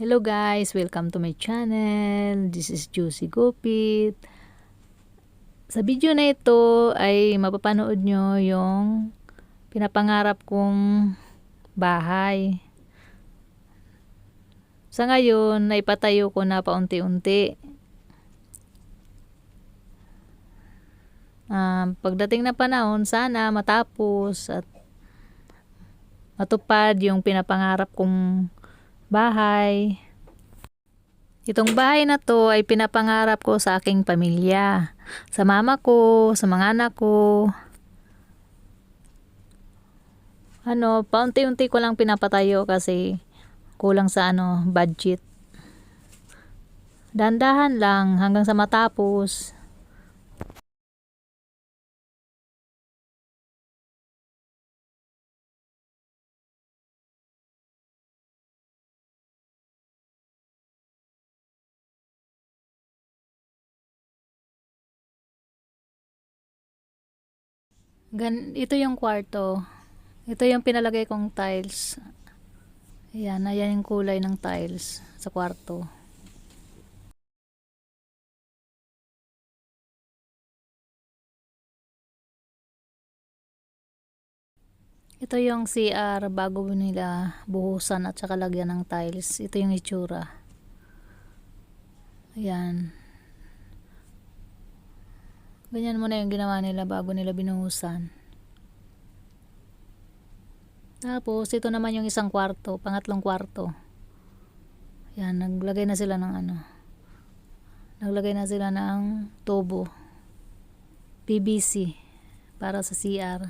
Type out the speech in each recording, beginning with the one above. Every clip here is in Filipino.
Hello guys, welcome to my channel. This is Juicy Gupit. Sa video na ito ay mapapanood nyo yung pinapangarap kong bahay. Sa ngayon, naipatayo ko na paunti-unti. Pagdating na panahon, sana matapos at matupad yung pinapangarap kong bahay. Itong bahay na to ay pinapangarap ko sa aking pamilya, sa mama ko, sa mga anak ko. Paunti-unti ko lang pinapatayo kasi kulang sa budget. Dahan-dahan lang hanggang sa matapos. Ito yung kwarto. Ito yung pinalagay kong tiles. Ayan yung kulay ng tiles sa kwarto. Ito yung CR bago nila buhusan at saka lagyan ng tiles. Ito yung itsura. Ayan. Ganyan muna yung ginawa nila bago nila binuhusan. Tapos, ito naman yung isang kwarto, pangatlong kwarto. Yan, naglagay na sila ng Naglagay na sila ng tubo. PVC para sa CR.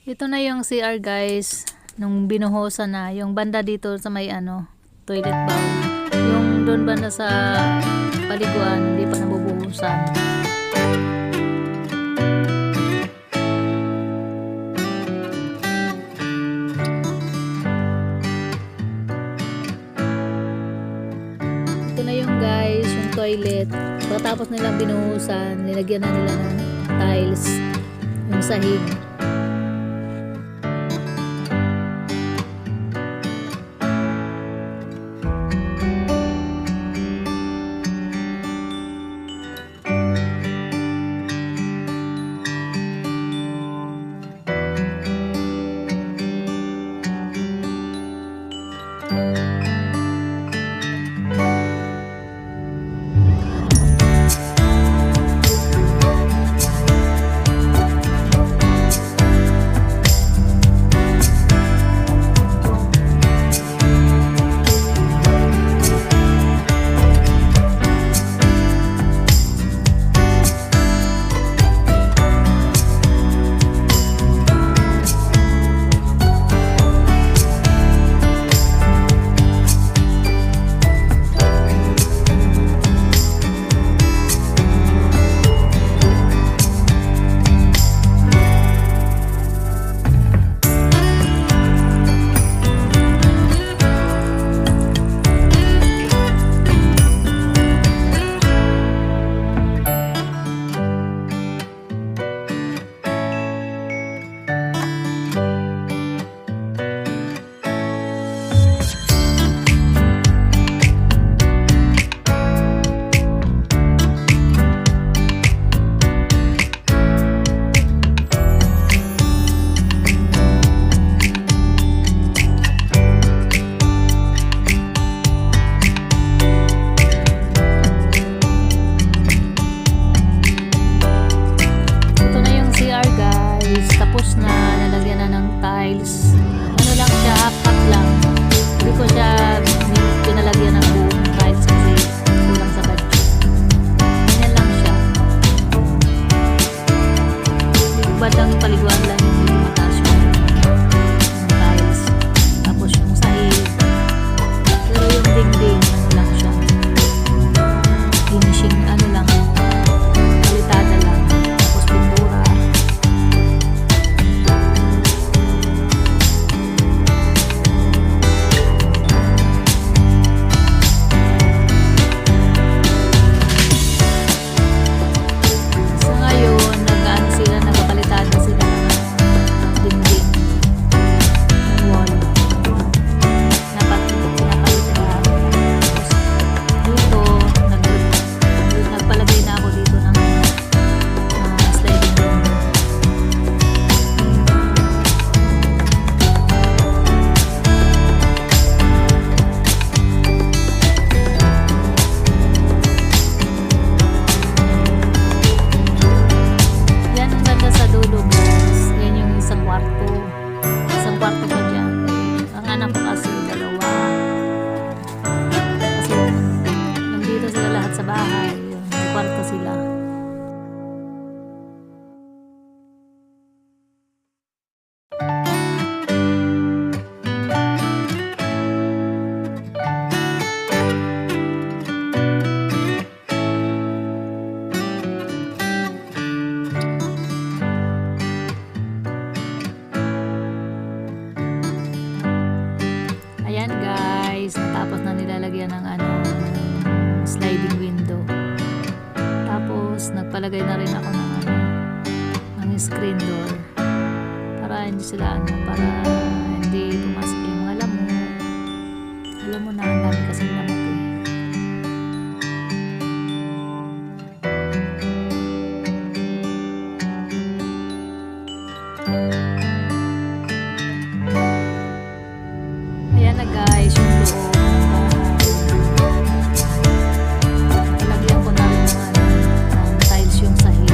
Ito na yung CR guys, nung binuhusan na, yung banda dito sa may toilet bowl. Yung doon banda sa paliguan, hindi pa nabubuhusan. Ito na yung guys, yung toilet. Pagkatapos nilang binuhusan, nilagyan na nila ng tiles, yung sahig. tapos na nilalagyan ng ano, sliding window. Tapos nagpalagay na rin ako ng ano, ng screen door para hindi sila ano, para hindi pumasok yung mga lamok. Alam mo na, ang dami kasing lamok eh. Ayan na guys, yung loob ng bahay. Nalagyan ko na rin ng ano, ng tiles yung sahig.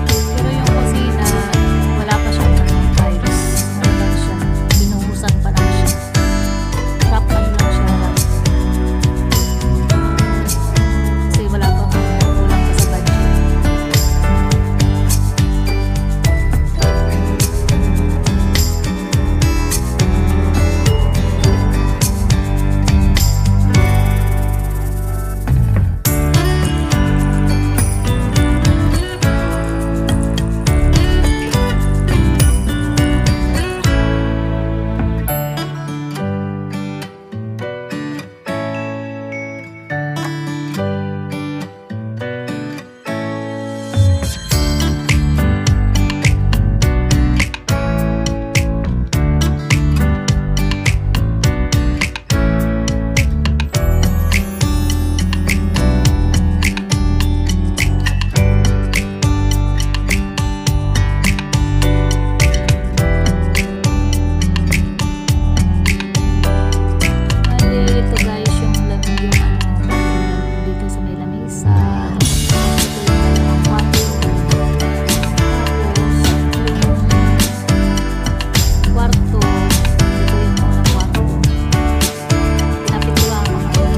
Pero yung kusina, wala pa siyang tiles. Ano lang siya, binuhusan pa lang siya. Wrap ano lang siya, wrap. Kasi wala pa kulang pa sa budget. Ito guys, yung ano, dito sa may lamesa. Ito yung kwarto. Tapos, yung kwarto, ito yung mga kwarto. Pinapituwa ko mga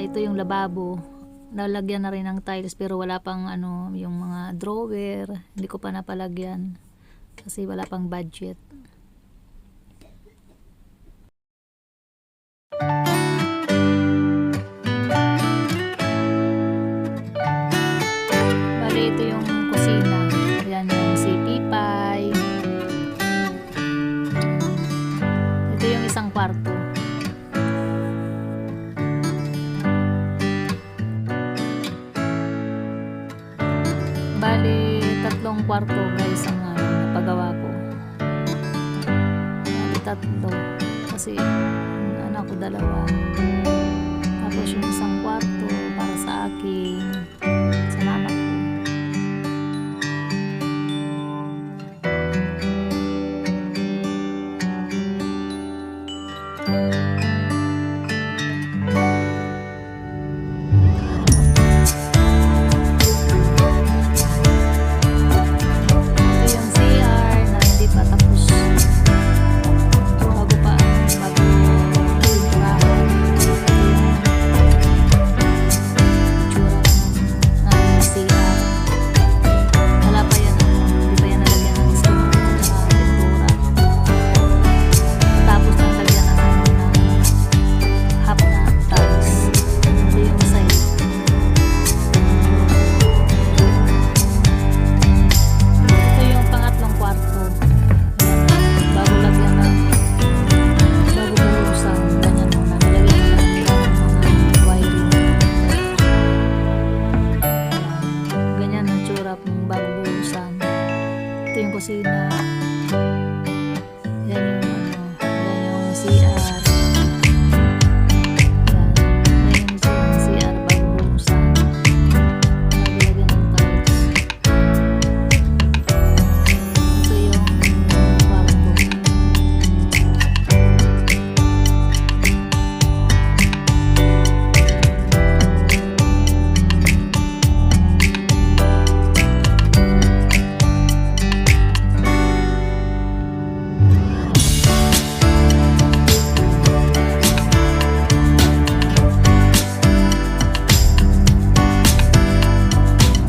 ito yung lababo. Nalagyan na rin ng tiles pero wala pang ano, yung mga drawer. Hindi ko pa napalagyan kasi wala pang budget. Bali, ito yung kusina. Ayan yung CP pie. Ito yung isang kwarto. Bali, 3 kwarto guys ang napagawa ko. Bali, 3. Kasi anak ko 2.